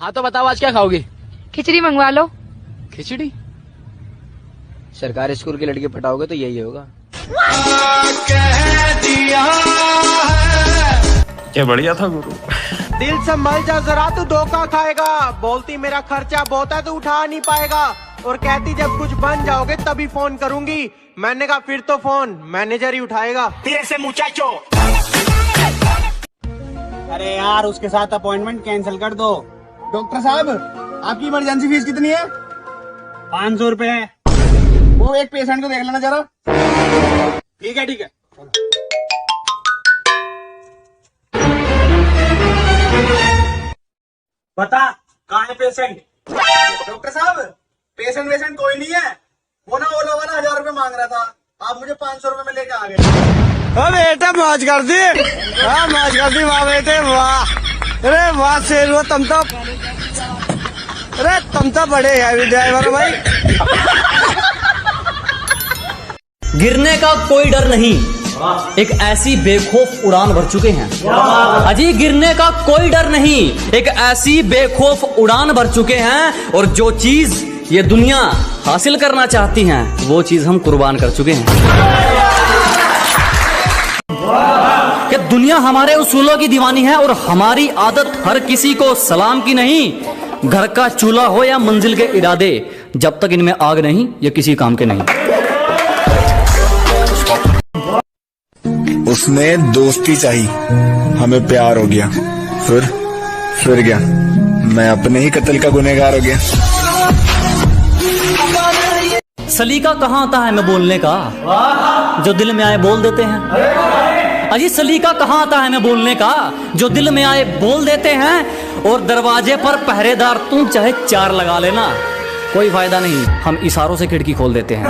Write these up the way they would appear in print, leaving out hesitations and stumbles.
हाँ तो बताओ आज क्या खाओगे? खिचड़ी मंगवा लो। खिचड़ी? सरकारी स्कूल की लड़की पटाओगे तो यही होगा। क्या बढ़िया था गुरु। दिल संभल जा जरा, तू धोखा खाएगा। बोलती मेरा खर्चा बहुत है तो उठा नहीं पाएगा, और कहती जब कुछ बन जाओगे तभी फोन करूंगी। मैंने कहा फिर तो फोन मैनेजर ही उठाएगा। तेरे से मुचाचो। अरे यार उसके साथ अपॉइंटमेंट कैंसिल कर दो। डॉक्टर साहब आपकी इमरजेंसी फीस कितनी है? 500 रुपए है। वो एक पेशेंट को देख लेना जरा। ठीक है ठीक है। बता कहाँ है पेशेंट? डॉक्टर साहब पेशेंट वेशेंट कोई नहीं है। वो ना ओला वाला 1000 रुपए मांग रहा था, आप मुझे 500 रुपए में लेके आ गए। बेटा मौज कर दी। हाँ मौज कर दी वाह बेटे वाह। अरे वाह शेर हो तुम तो। अरे तुम तो बड़े हैवी ड्राइवर हो भाई। गिरने का कोई डर नहीं, एक ऐसी बेखौफ उड़ान भर चुके हैं। अजी गिरने का कोई डर नहीं, एक ऐसी बेखौफ उड़ान भर चुके हैं, और जो चीज ये दुनिया हासिल करना चाहती हैं वो चीज हम कुर्बान कर चुके हैं। कि दुनिया हमारे उसूलों की दीवानी है, और हमारी आदत हर किसी को सलाम की नहीं। घर का चूल्हा हो या मंजिल के इरादे, जब तक इनमें आग नहीं ये किसी काम के नहीं। उसने दोस्ती चाही, हमें प्यार हो गया, फिर क्या मैं अपने ही कत्ल का गुनहगार हो गया। सलीका कहाँ आता है मैं बोलने का, जो दिल में आए बोल देते हैं। अजी सलीका कहाँ आता है मैं बोलने का, जो दिल में आए बोल देते हैं। और दरवाजे पर पहरेदार तुम चाहे 4 लगा लेना, कोई फायदा नहीं, हम इशारों से खिड़की खोल देते हैं।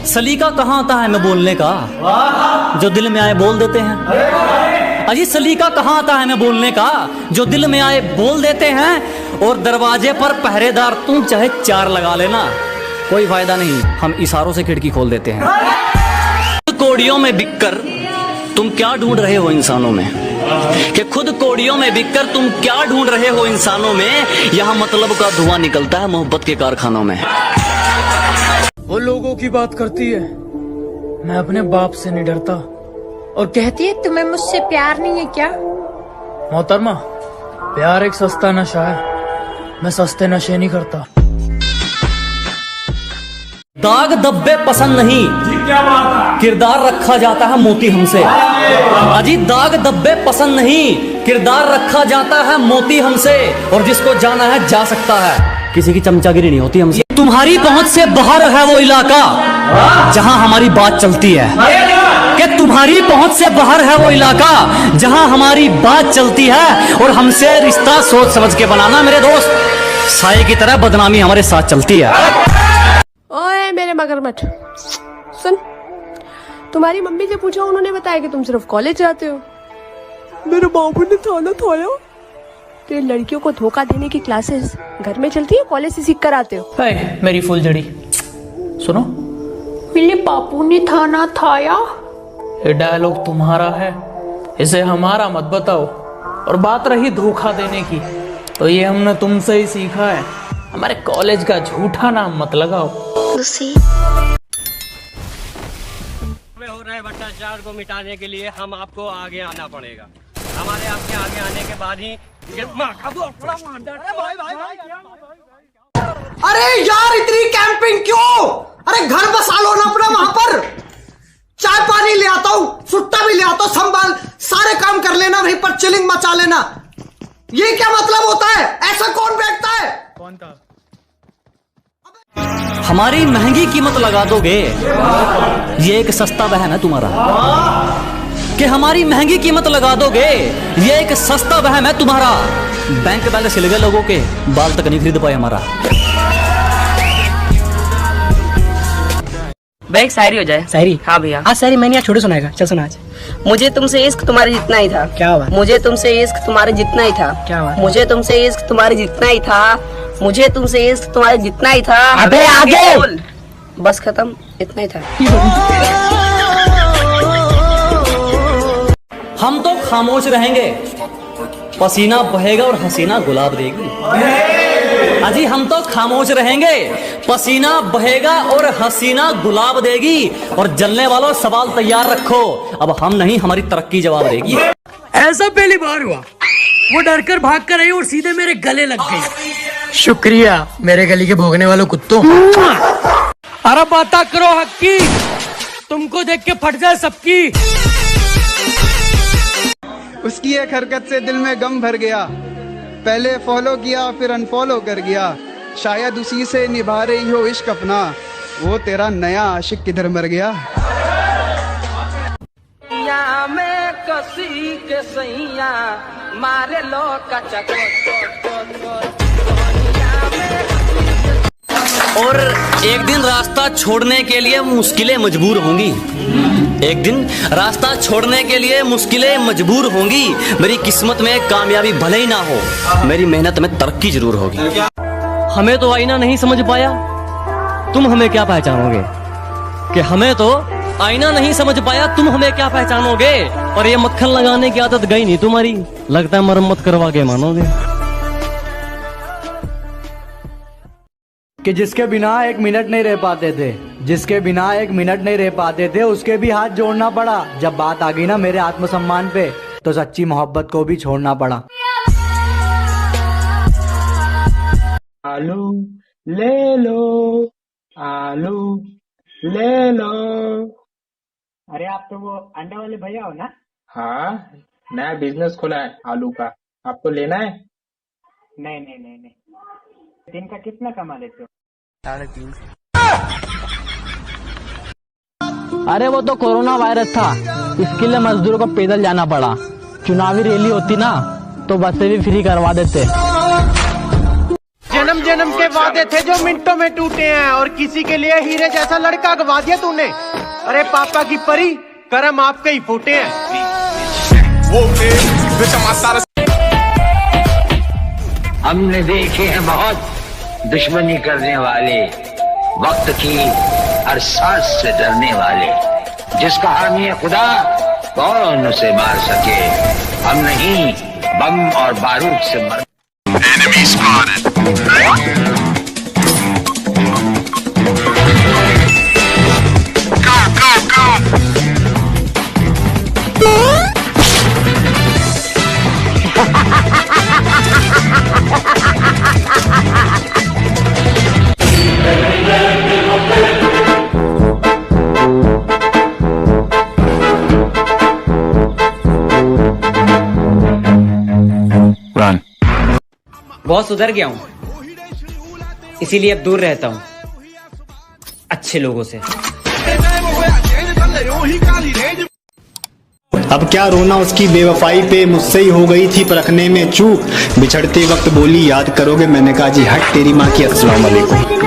सलीका कहाँ आता है मैं बोलने का, जो दिल में आए बोल देते हैं। अजी सलीका कहाँ आता है मैं बोलने का, जो दिल में आए बोल देते हैं। और दरवाजे पर पहरेदार तुम चाहे 4 लगा लेना, कोई फायदा नहीं, हम इशारों से खिड़की खोल देते हैं। कोड़ियों में बिककर तुम क्या ढूंढ रहे हो इंसानों में, कि खुद कोड़ियों में बिककर तुम क्या ढूंढ रहे हो इंसानों में। यहाँ मतलब का धुआं निकलता है मोहब्बत के कारखानों में। वो लोगों की बात करती है, मैं अपने बाप से नहीं डरता। और कहती है तुम्हें मुझसे प्यार नहीं है क्या? मोहतरमा, प्यार एक सस्ता नशा है, मैं सस्ते नशे नहीं करता। दाग धब्बे पसंद नहीं, किरदार रखा जाता है मोती हमसे। अजी दाग धब्बे पसंद नहीं, किरदार रखा जाता है मोती हमसे। और जिसको जाना है जा सकता है, किसी की चमचागिरी नहीं होती हमसे। तुम्हारी पहुंच से बाहर है वो इलाका जहां हमारी बात चलती है, कि तुम्हारी पहुंच से बाहर है वो इलाका जहां हमारी बात चलती है। और हमसे रिश्ता सोच समझ के बनाना मेरे दोस्त, साये की तरह बदनामी हमारे साथ चलती है। ओए मेरे मगरमच्छ सुन, तुम्हारी मम्मी से पूछा, उन्होंने बताया कि तुम सिर्फ कॉलेज जाते हो। मेरे बाबू ने थाना थाया तो ये लड़कियों को धोखा देने की क्लासेस घर में चलती है, कॉलेज से सीख कर आते हो। मेरी फुलझड़ी सुनो, मेरे बापू ने थाना थाया। ये डायलॉग तुम्हारा है, इसे हमारा मत बताओ। और बात रही धोखा देने की, तो ये हमने तुमसे ही सीखा है। हमारे कॉलेज का झूठा नाम मत लगाओ। हो रहे भ्रष्टाचार को मिटाने के लिए हम आपको आगे आना पड़ेगा। हमारे आपके आगे आने के बाद ही अरे यार इतनी कैंपिंग क्यों? अरे घर बसा लो ना अपना वहां पर। चाय पानी ले आता हूँ, सुट्टा भी ले आता हूँ, संभाल सारे काम कर लेना, वहीं पर चिलिंग मचा लेना। ये क्या मतलब होता है? ऐसा कौन बैठता है? कौन था? हमारी महंगी कीमत लगा दोगे, ये एक सस्ता बहन है तुम्हारा। कि हमारी महंगी कीमत लगा दोगे, ये एक सस्ता वहम है तुम्हारा। बैंक बैलेंस हिल गए लोगों के, बाल तक नहीं खरीद पाए हमारा। एक शायरी हो जाए। शायरी? हाँ भैया। आज शायरी मैंने छोटे सुनाएगा, चल सुना आज। मुझे तुमसे इश्क तुम्हारे जितना ही था। क्या हुआ? मुझे तुमसे इश्क तुम्हारे जितना ही था। क्या हुआ? मुझे तुमसे इश्क तुम्हारे जितना ही था। मुझे तुमसे इश्क तुम्हारे जितना ही था। अबे आगे बोल। बस खत्म, इतना ही था। हम तो खामोश रहेंगे पसीना बहेगा और हसीना गुलाब देगी। अजी हम तो खामोश रहेंगे, पसीना बहेगा और हसीना गुलाब देगी। और जलने वालों सवाल तैयार रखो, अब हम नहीं हमारी तरक्की जवाब देगी। ऐसा पहली बार हुआ, वो डर कर भाग कर आई और सीधे मेरे गले लग गई। शुक्रिया मेरे गली के भोगने वालों कुत्तों। अरे बात करो हक की, तुमको देख के फट जाए सबकी। उसकी एक हरकत से दिल में गम भर गया, पहले फॉलो किया फिर अनफॉलो कर गया। शायद उसी से निभा रही हो इश्क अपना, वो तेरा नया आशिक किधर मर गया। में कसी के सैया मारे लो और एक दिन रास्ता छोड़ने के लिए मुश्किलें मजबूर होंगी, एक दिन रास्ता छोड़ने के लिए मुश्किलें मजबूर होंगी। मेरी किस्मत में कामयाबी भले ही ना हो, मेरी मेहनत में तरक्की जरूर होगी। हमें तो आईना नहीं समझ पाया, तुम हमें क्या पहचानोगे? कि हमें तो आईना नहीं समझ पाया, तुम हमें क्या पहचानोगे? और ये मक्खन लगाने की आदत गई नहीं तुम्हारी, लगता है मरम्मत करवा के मानोगे। कि जिसके बिना एक मिनट नहीं रह पाते थे, जिसके बिना एक मिनट नहीं रह पाते थे, उसके भी हाथ जोड़ना पड़ा। जब बात आ गई ना मेरे आत्मसम्मान पे, तो सच्ची मोहब्बत को भी छोड़ना पड़ा। आलू ले लो, आलू ले लो। अरे आप तो वो अंडे वाले भैया हो ना? हाँ, नया बिजनेस खोला है आलू का, आपको लेना है? नहीं नहीं नहीं नहीं। दिन का कितना कमा लेते हो? 3.5। अरे वो तो कोरोना वायरस था, इसके लिए मजदूरों को पैदल जाना पड़ा। चुनावी रैली होती ना तो बसें भी फ्री करवा देते। जन्म जन्म के वादे थे जो मिनटों में टूटे हैं, और किसी के लिए हीरे जैसा लड़का गवा दिया तूने। अरे पापा की परी, करम आपके ही फूटे हैं। हमने देखे हैं बहुत दुश्मनी करने वाले, वक्त की हर सांस से डरने वाले। जिसका हामी है खुदा, कौन उसे मार सके? हम नहीं, बम और बारूद से मर। Enemy spotted. Go, go, go. Run. बहुत सुधर गया हूँ, इसीलिए अब दूर रहता हूँ अच्छे लोगों से। अब क्या रोना उसकी बेवफाई पे, मुझसे ही हो गई थी परखने में चूक। बिछड़ते वक्त बोली याद करोगे, मैंने कहा जी हट तेरी माँ की, अस्सलाम वालेकुम।